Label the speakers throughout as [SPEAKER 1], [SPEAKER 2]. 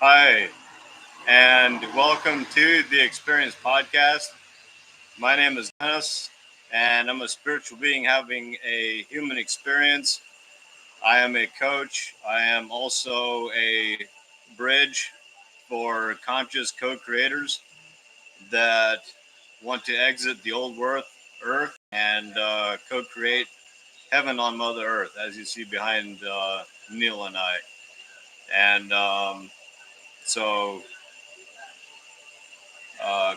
[SPEAKER 1] Hi, and welcome to the Experience Podcast. My name is Dennis, and I'm a spiritual being having a human experience. I am a coach. I am also a bridge for conscious co creators that want to exit the old earth and co create heaven on Mother Earth, as you see behind Neal and I. And so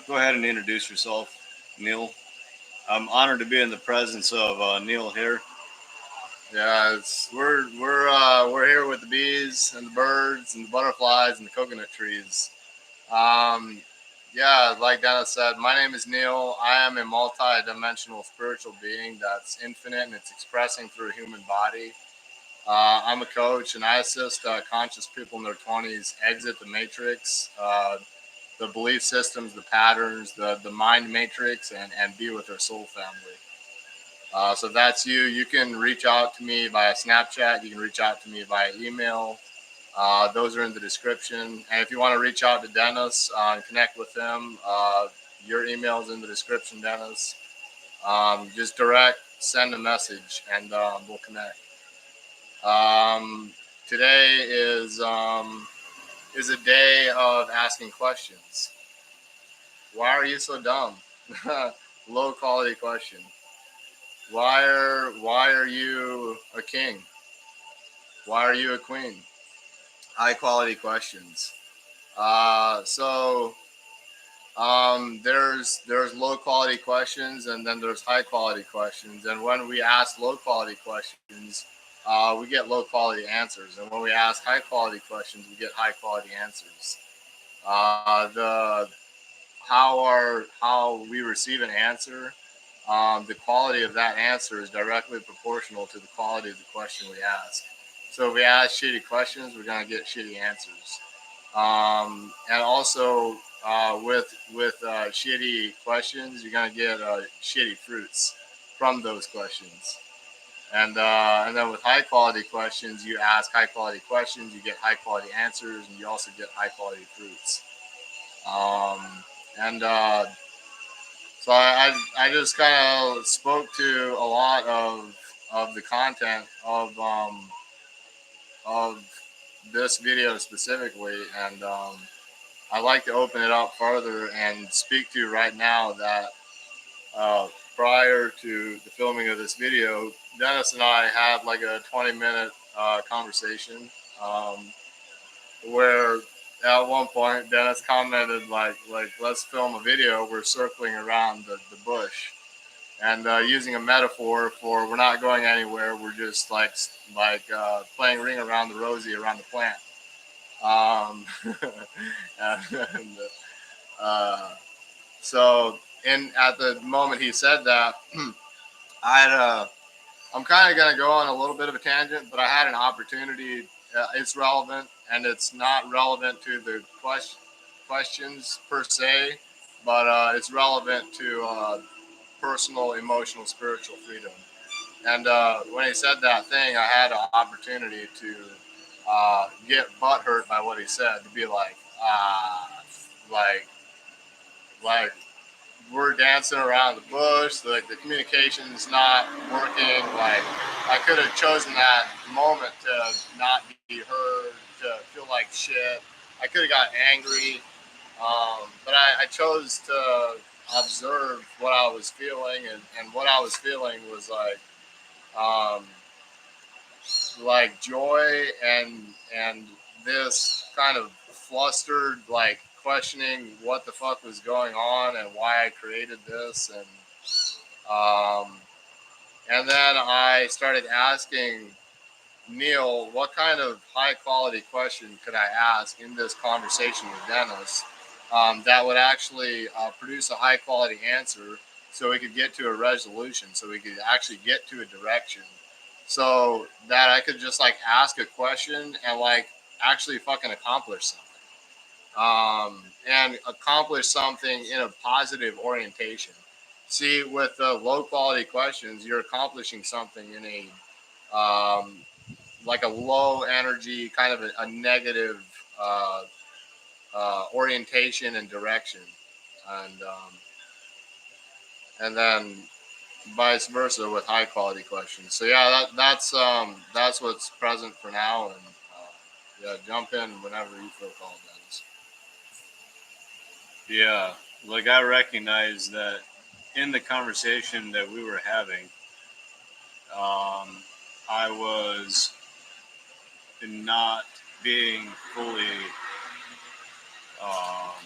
[SPEAKER 1] go ahead and introduce yourself, Neal. I'm honored to be in the presence of Neal here.
[SPEAKER 2] Yeah, we're here with the bees and the birds and the butterflies and the coconut trees. Um, yeah, like Dennis said, my name is Neal. I am a multi-dimensional spiritual being that's infinite and it's expressing through a human body. I'm a coach and I assist conscious people in their 20s exit the matrix, the belief systems, the patterns, the mind matrix, and be with their soul family. So if that's you, you can reach out to me via Snapchat. You can reach out to me via email. Those are in the description. And if you want to reach out to Dennis and connect with him, your email is in the description, Dennis. Just direct, send a message, and we'll connect. Um, Today is a day of asking questions. Why are you so dumb? Low quality question. Why are you a king? Why are you a queen? High quality questions. There's low quality questions and then there's high quality questions. And when we ask low quality questions, we get low quality answers. And when we ask high quality questions, we get high quality answers. The how we receive an answer, the quality of that answer is directly proportional to the quality of the question we ask. So if we ask shitty questions, we're gonna get shitty answers. And also with shitty questions, you're gonna get shitty fruits from those questions. And then with high quality questions, you ask high quality questions, you get high quality answers, and you also get high quality fruits. Um, and So I just kind of spoke to a lot of the content of this video specifically, and I'd like to open it up further and speak to right now that uh, prior to the filming of this video, Dennis and I had like a 20-minute conversation um, where at one point Dennis commented like let's film a video. We're circling around the bush and using a metaphor for we're not going anywhere. We're just playing ring around the rosy around the plant. Um, and uh, so in at the moment he said that, I had I'm kind of going to go on a little bit of a tangent, but I had an opportunity. It's relevant, and it's not relevant to the questions per se, but it's relevant to personal, emotional, spiritual freedom. And when he said that thing, I had an opportunity to get butthurt by what he said, to be like, like, like we're dancing around the bush, like the communication's not working. Like I could have chosen that moment to not be heard, to feel like shit. I could have got angry, but I chose to observe what I was feeling, and what I was feeling was um, like joy and this kind of flustered, like questioning what the fuck was going on and why I created this, um, and then I started asking Neal what kind of high quality question could I ask in this conversation with Dennis that would actually produce a high quality answer so we could get to a resolution, so we could actually get to a direction, so that I could just like ask a question and like actually fucking accomplish something. And accomplish something in a positive orientation. See, with the low quality questions, you're accomplishing something in a like a low energy, kind of a negative orientation and direction, and then vice versa with high quality questions. So yeah, that's what's present for now, and yeah, jump in whenever you feel called, Dennis.
[SPEAKER 1] Yeah, like I recognize that in the conversation that we were having, I was not being fully, um,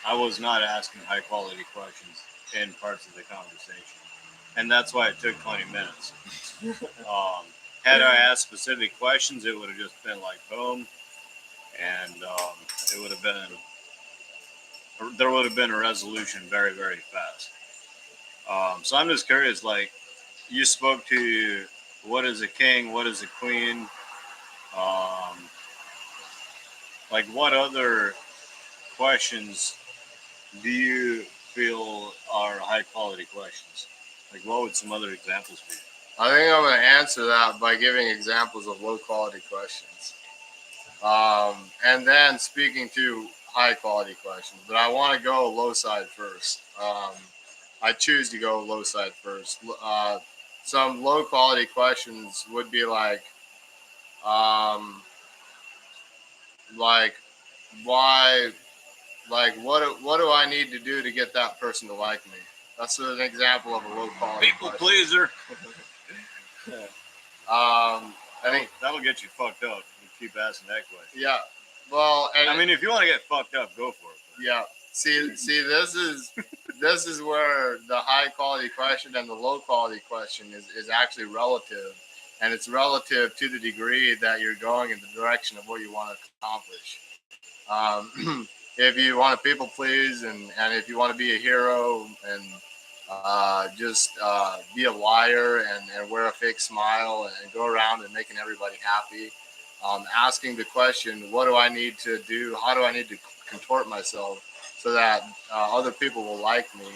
[SPEAKER 1] I was not asking high quality questions in parts of the conversation. And that's why it took 20 minutes. Had I asked specific questions, it would have just been like boom, and it would have been, there would have been a resolution very, very fast. So I'm just curious, like, you spoke to what is a king, what is a queen, um, like what other questions do you feel are high quality questions? Like what would some other examples be?
[SPEAKER 2] I think I'm going to answer that by giving examples of low quality questions, and then speaking to high quality questions. But I want to go low side first. I choose to go low side first. Some low quality questions would be um, like why, like what do I need to do to get that person to like me? That's an example of a low quality
[SPEAKER 1] People
[SPEAKER 2] question.
[SPEAKER 1] pleaser.
[SPEAKER 2] I think
[SPEAKER 1] that'll get you fucked up. You keep asking that question.
[SPEAKER 2] Yeah. Well,
[SPEAKER 1] I mean, if you want to get fucked up, go for it.
[SPEAKER 2] Yeah. See, this is where the high quality question and the low quality question is actually relative, and it's relative to the degree that you're going in the direction of what you want to accomplish. If you want to people please, and if you want to be a hero and just be a liar and wear a fake smile and go around and making everybody happy, asking the question, what do I need to do? How do I need to contort myself so that other people will like me?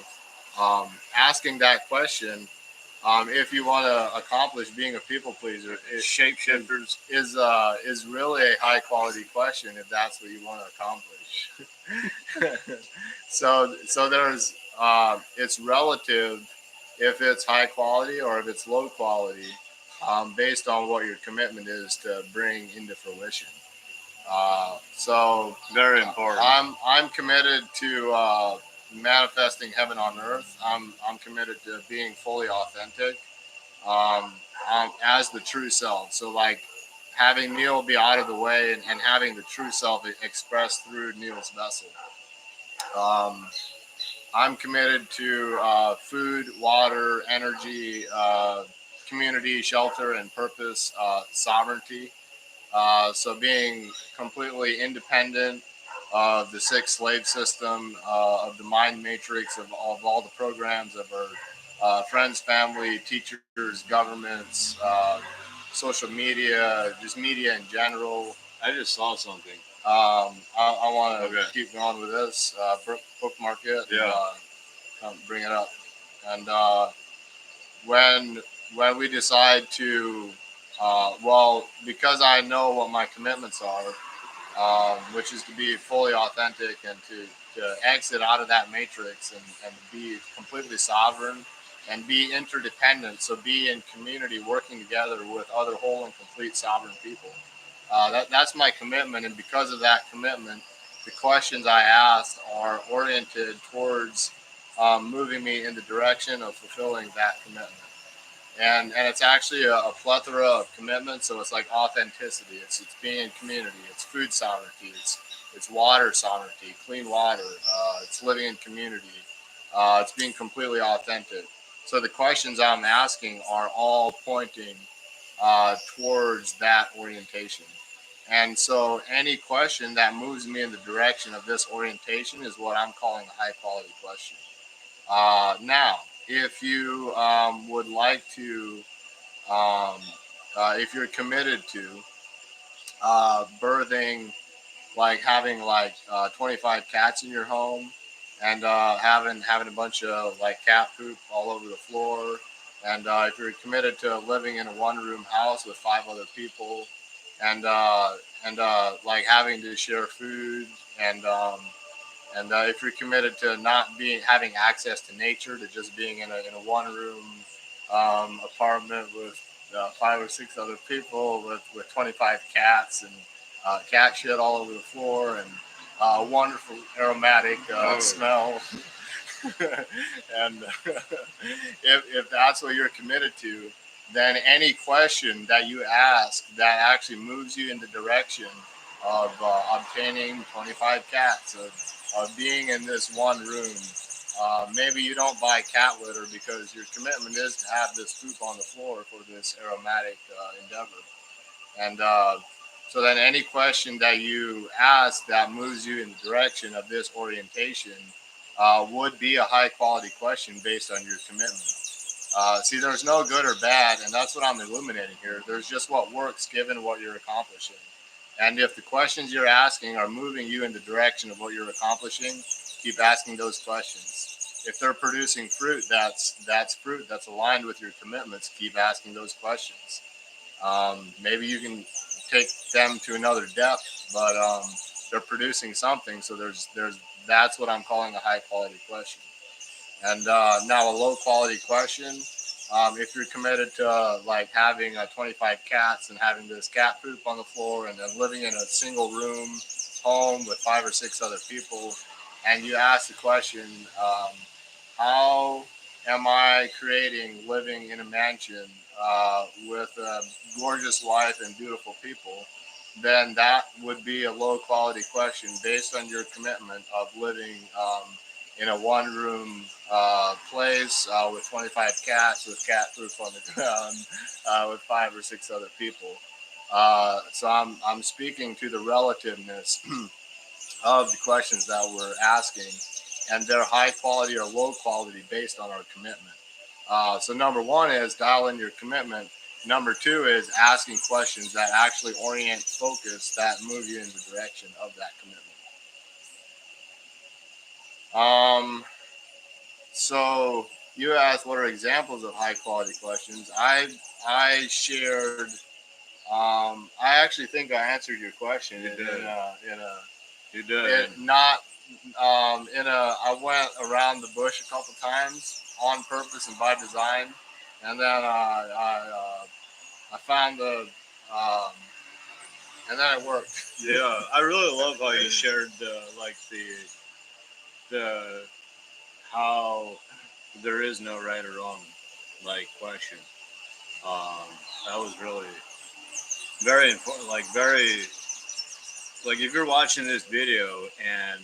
[SPEAKER 2] Asking that question, if you want to accomplish being a people pleaser,
[SPEAKER 1] shapeshifters
[SPEAKER 2] is really a high quality question if that's what you want to accomplish. So there's it's relative if it's high quality or if it's low quality, based on what your commitment is to bring into fruition. So
[SPEAKER 1] very important.
[SPEAKER 2] I'm committed to manifesting heaven on earth. I'm committed to being fully authentic, as the true self. So like having Neal be out of the way and having the true self expressed through Neal's vessel. I'm committed to food, water, energy, community, shelter, and purpose, sovereignty. So being completely independent of the sixth slave system, of the mind matrix of all the programs of our friends, family, teachers, governments, social media, just media in general.
[SPEAKER 1] I just saw something.
[SPEAKER 2] I want to keep going with this. Bookmark it.
[SPEAKER 1] Yeah.
[SPEAKER 2] Bring it up. And when we decide to, well, because I know what my commitments are, which is to be fully authentic and to exit out of that matrix and be completely sovereign and be interdependent. So be in community working together with other whole and complete sovereign people. That's my commitment. And because of that commitment, the questions I ask are oriented towards moving me in the direction of fulfilling that commitment. And it's actually a plethora of commitments. So it's like authenticity. It's being in community. It's food sovereignty. It's water sovereignty, clean water. It's living in community. It's being completely authentic. So the questions I'm asking are all pointing towards that orientation. And so any question that moves me in the direction of this orientation is what I'm calling a high quality question. Now, if you would like to, um, if you're committed to birthing, like having like 25 cats in your home and having a bunch of like cat poop all over the floor, and if you're committed to living in a one-room house with 5 other people, like having to share food, and if you're committed to not being having access to nature, to just being in a one room apartment with 5 or 6 other people with 25 cats and cat shit all over the floor and wonderful aromatic smell. And if that's what you're committed to, then any question that you ask that actually moves you in the direction of obtaining 25 cats, of being in this one room. Maybe you don't buy cat litter because your commitment is to have this poop on the floor for this aromatic endeavor. And so then any question that you ask that moves you in the direction of this orientation would be a high quality question based on your commitment. See, there's no good or bad, and that's what I'm illuminating here. There's just what works given what you're accomplishing. And if the questions you're asking are moving you in the direction of what you're accomplishing, keep asking those questions. If they're producing fruit, that's fruit that's aligned with your commitments. Keep asking those questions. Maybe you can take them to another depth, but they're producing something. So there's that's what I'm calling a high quality question. And now a low quality question. If you're committed to like having 25 cats and having this cat poop on the floor and then living in a single room home with 5 or 6 other people, and you ask the question, how am I creating living in a mansion with a gorgeous wife and beautiful people? Then that would be a low quality question based on your commitment of living in a one room place with 25 cats with cat poop on the ground with 5 or 6 other people. So I'm speaking to the relativeness of the questions that we're asking, and they're high quality or low quality based on our commitment. So number one is dial in your commitment. Number two is asking questions that actually orient focus that move you in the direction of that commitment. So you asked what are examples of high quality questions. I shared. I actually think I answered your question.
[SPEAKER 1] You did.
[SPEAKER 2] You did. Not I went around the bush a couple times on purpose and by design, and then I found the and then it worked.
[SPEAKER 1] Yeah, I really love how you shared the how there is no right or wrong question. That was really very important. If you're watching this video and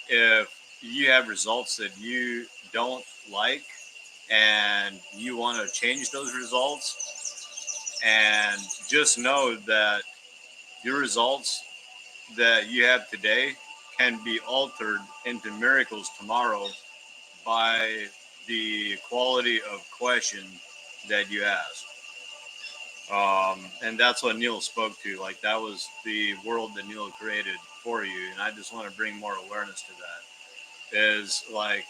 [SPEAKER 1] if you have results that you don't like and you want to change those results, and just know that your results that you have today can be altered into miracles tomorrow by the quality of question that you ask. And that's what Neal spoke to. Like, that was the world that Neal created for you. And I just want to bring more awareness to that. Is like,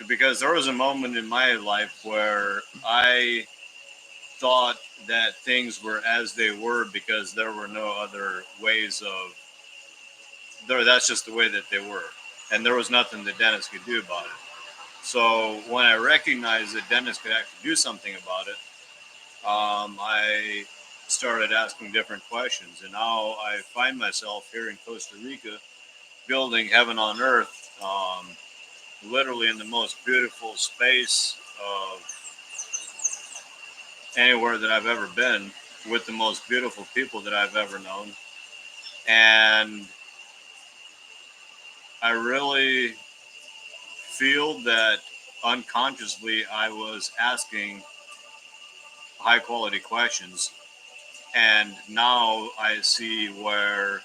[SPEAKER 1] because there was a moment in my life where I thought that things were as they were because there were no other ways of there. That's just the way that they were. And there was nothing that Dennis could do about it. So when I recognized that Dennis could actually do something about it, I started asking different questions. And now I find myself here in Costa Rica building heaven on earth, literally in the most beautiful space of anywhere that I've ever been, with the most beautiful people that I've ever known. And I really feel that unconsciously I was asking high quality questions, and now I see where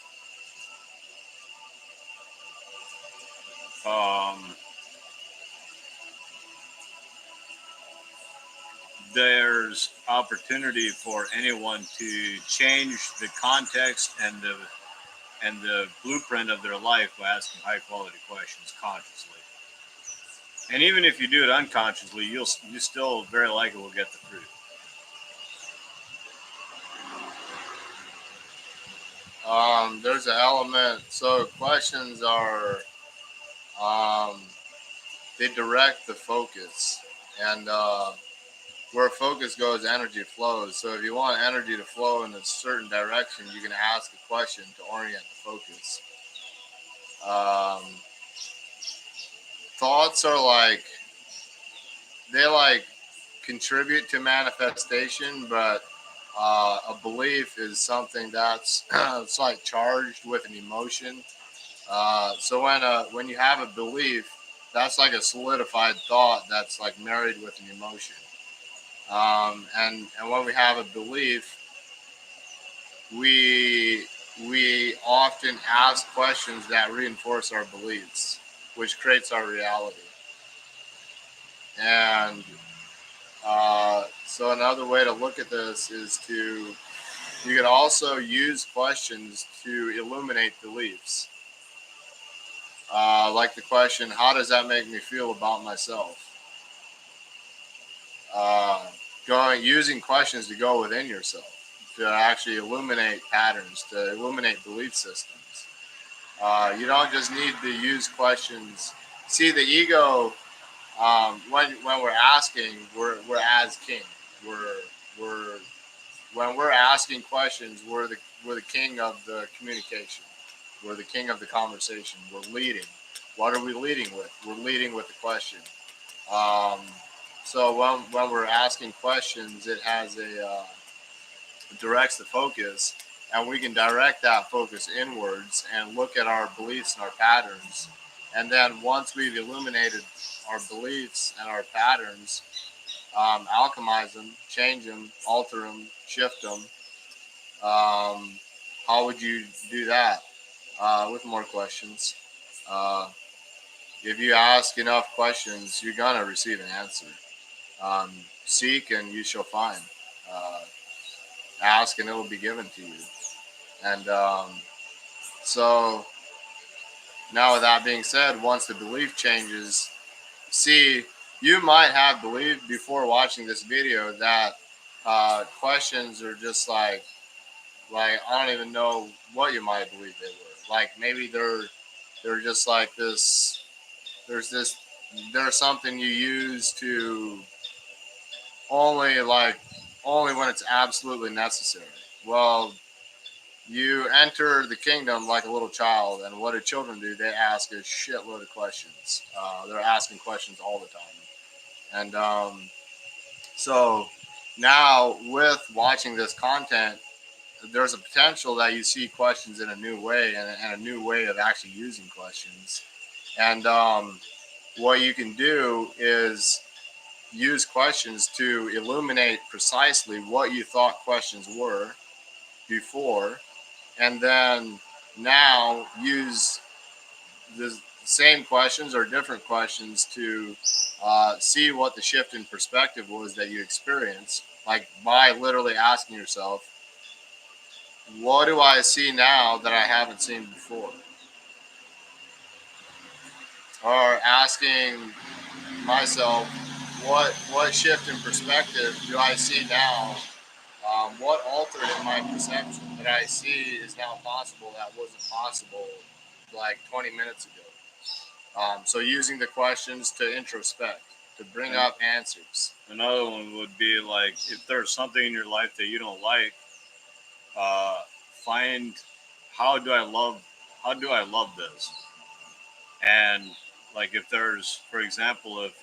[SPEAKER 1] there's opportunity for anyone to change the context and the blueprint of their life by asking high quality questions consciously. And even if you do it unconsciously, you still very likely will get the fruit.
[SPEAKER 2] There's an element. So questions are, um, they direct the focus, and where focus goes, energy flows. So if you want energy to flow in a certain direction, you can ask a question to orient the focus. Um, Thoughts are like, they like contribute to manifestation, but a belief is something that's it's like charged with an emotion. So when you have a belief, that's like a solidified thought that's like married with an emotion. And when we have a belief, we we often ask questions that reinforce our beliefs, which creates our reality. And so another way to look at this is to, you can also use questions to illuminate beliefs. Like the question, how does that make me feel about myself? Uh, Using questions to go within yourself, to actually illuminate patterns, to illuminate belief systems. You don't just need to use questions. See, the ego, when we're asking, we're as king. We're when we're asking questions, we're the king of the communication. We're the king of the conversation. We're leading. What are we leading with? We're leading with the question. Um, so when we're asking questions, it has it directs the focus, and we can direct that focus inwards and look at our beliefs and our patterns. And then once we've illuminated our beliefs and our patterns, alchemize them, change them, alter them, shift them. How would you do that? With more questions. Uh, if you ask enough questions, you're gonna receive an answer. Um, Seek and you shall find. Uh, Ask and it will be given to you. And so now, with that being said, once the belief changes, see, you might have believed before watching this video that questions are just like I don't even know what you might believe they were. Like maybe they're just like this. There's this. There's something you use to only like only when it's absolutely necessary. Well, you enter the kingdom like a little child, and what do children do? They ask a shitload of questions. They're asking questions all the time, and so now with watching this content, there's a potential that you see questions in a new way, and a new way of actually using questions. And what you can do is use questions to illuminate precisely what you thought questions were before, and then now use the same questions or different questions to see what the shift in perspective was that you experienced, like by literally asking yourself, what do I see now that I haven't seen before? Or asking myself, what shift in perspective do I see now? What altered in my perception that I see is now possible that wasn't possible like 20 minutes ago? So using the questions to introspect, to bring up answers.
[SPEAKER 1] Another one would be like, if there's something in your life that you don't like, uh, find how do I love this? And like if there's, for example, if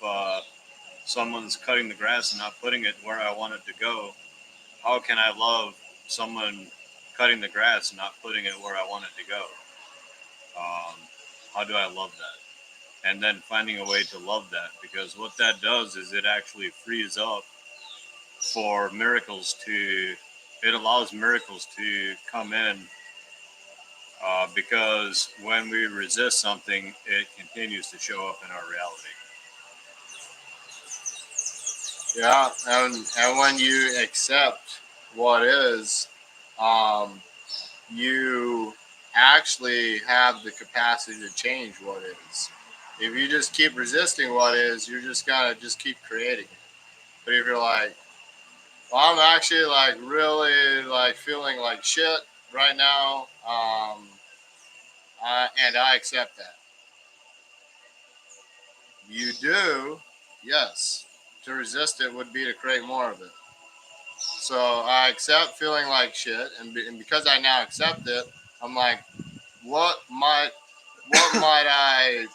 [SPEAKER 1] someone's cutting the grass and not putting it where I want it to go, how can I love someone cutting the grass and not putting it where I want it to go? Um, how do I love that? And then finding a way to love that, because what that does is it actually frees up for miracles to, it allows miracles to come in, because when we resist something, it continues to show up in our reality.
[SPEAKER 2] Yeah, and when you accept what is, um, you actually have the capacity to change what is. If you just keep resisting what is, you're just gonna just keep creating it. But if you're like, well, I'm actually like really like feeling like shit, right now, and I accept that. You do, yes. To resist it would be to create more of it. So I accept feeling like shit, and because I now accept it, I'm like, what might what might I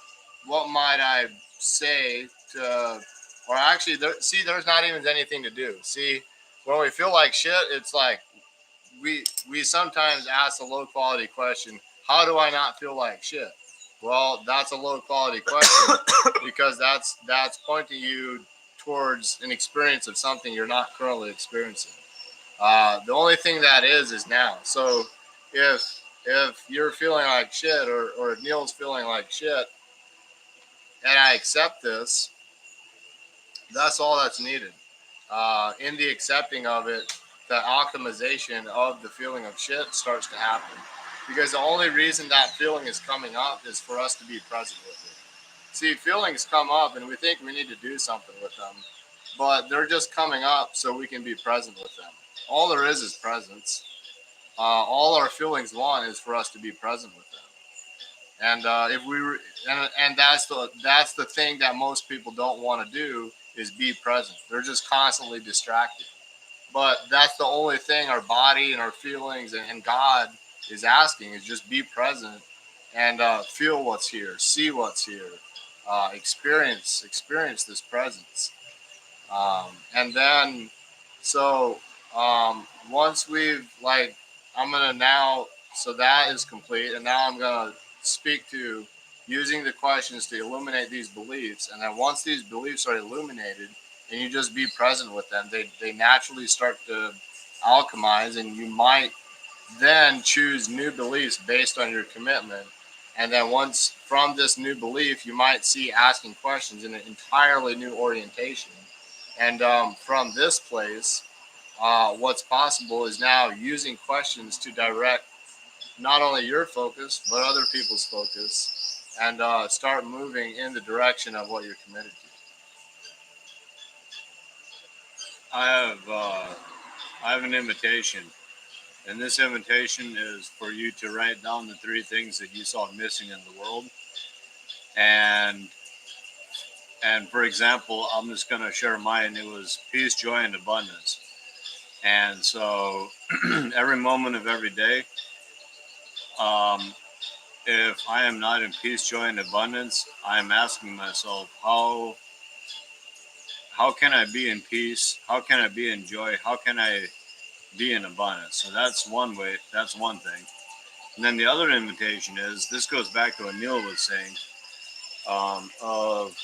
[SPEAKER 2] what might I say to, or actually there's not even anything to do. See, when we feel like shit, it's like we sometimes ask a low quality question, how do I not feel like shit? Well, that's a low quality question because that's pointing you towards an experience of something you're not currently experiencing. The only thing that is now. So if you're feeling like shit, or if Neal's feeling like shit, and I accept this, that's all that's needed. In the accepting of it, the alchemization of the feeling of shit starts to happen. Because the only reason that feeling is coming up is for us to be present with it. See, feelings come up and we think we need to do something with them, but they're just coming up so we can be present with them. All there is presence. All our feelings want is for us to be present with them. And if we were, and that's the thing that most people don't want to do is be present. They're just constantly distracted. But that's the only thing our body and our feelings and God is asking is just be present and feel what's here, see what's here, experience this presence. And then, so once we've like, I'm gonna now, so that is complete, and now I'm gonna speak to using the questions to illuminate these beliefs. And then once these beliefs are illuminated, and you just be present with them, they naturally start to alchemize, and you might then choose new beliefs based on your commitment. And then once from this new belief, you might see asking questions in an entirely new orientation. And from this place, what's possible is now using questions to direct not only your focus, but other people's focus, and start moving in the direction of what you're committed to.
[SPEAKER 1] I have an invitation, and this invitation is for you to write down the three things that you saw missing in the world. And for example, I'm just going to share mine. It was peace, joy, and abundance. And so every moment of every day, um, if I am not in peace, joy, and abundance, I am asking myself, how can I be in peace? How can I be in joy? How can I be in abundance? So that's one way. That's one thing. And then the other invitation is, this goes back to what Neal was saying, of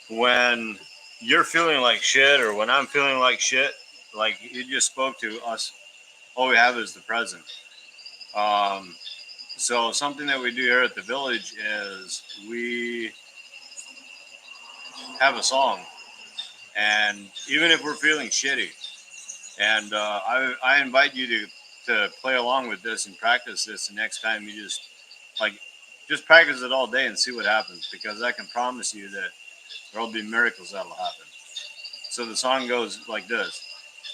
[SPEAKER 1] when you're feeling like shit, or when I'm feeling like shit, like you just spoke to us, all we have is the present. Um, so something that we do here at the village is we have a song, and even if we're feeling shitty, and I invite you to play along with this and practice this the next time. You just practice it all day and see what happens, because I can promise you that there'll be miracles that'll happen. So the song goes like this.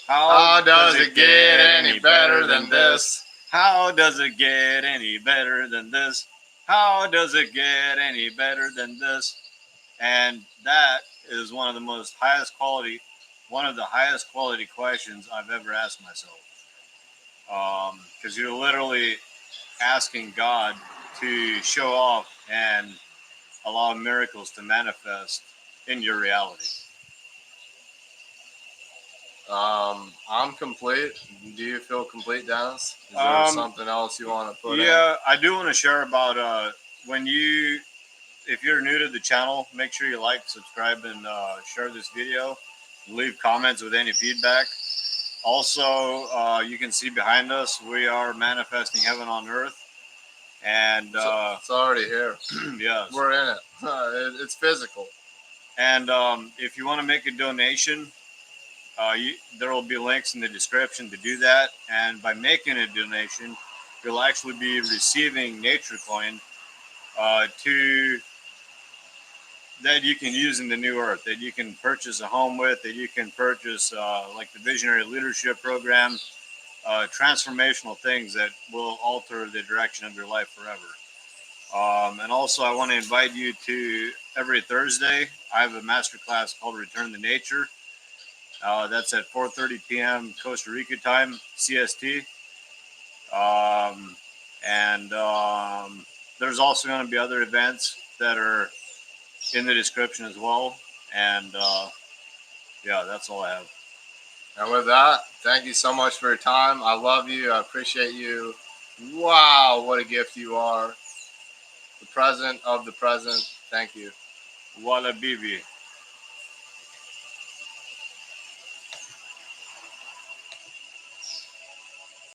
[SPEAKER 2] How does it get any better than this?
[SPEAKER 1] How does it get any better than this? How does it get any better than this? And that is one of the highest quality questions I've ever asked myself. Because you're literally asking God to show off and allow miracles to manifest in your reality.
[SPEAKER 2] I'm complete. Do you feel complete, Dennis? Is there something else you want to put in?
[SPEAKER 1] Yeah, I do want to share about if you're new to the channel, make sure you like, subscribe, and share this video. Leave comments with any feedback. Also, you can see behind us, we are manifesting heaven on earth. And
[SPEAKER 2] it's already here.
[SPEAKER 1] Yes.
[SPEAKER 2] We're in it. It's physical.
[SPEAKER 1] And if you want to make a donation, there will be links in the description to do that. And by making a donation, you'll actually be receiving Nature Coin that you can use in the new earth, that you can purchase a home with, that you can purchase like the Visionary Leadership Program. transformational things that will alter the direction of your life forever. And also, I want to invite you to every Thursday. I have a masterclass called Return to Nature. That's at 4:30 p.m. Costa Rica time, CST. Um, and there's also going to be other events that are in the description as well. And yeah, that's all I have.
[SPEAKER 2] And with that, thank you so much for your time. I love you. I appreciate you. Wow, what a gift you are. The present of the present. Thank you.
[SPEAKER 1] Walla Bibi.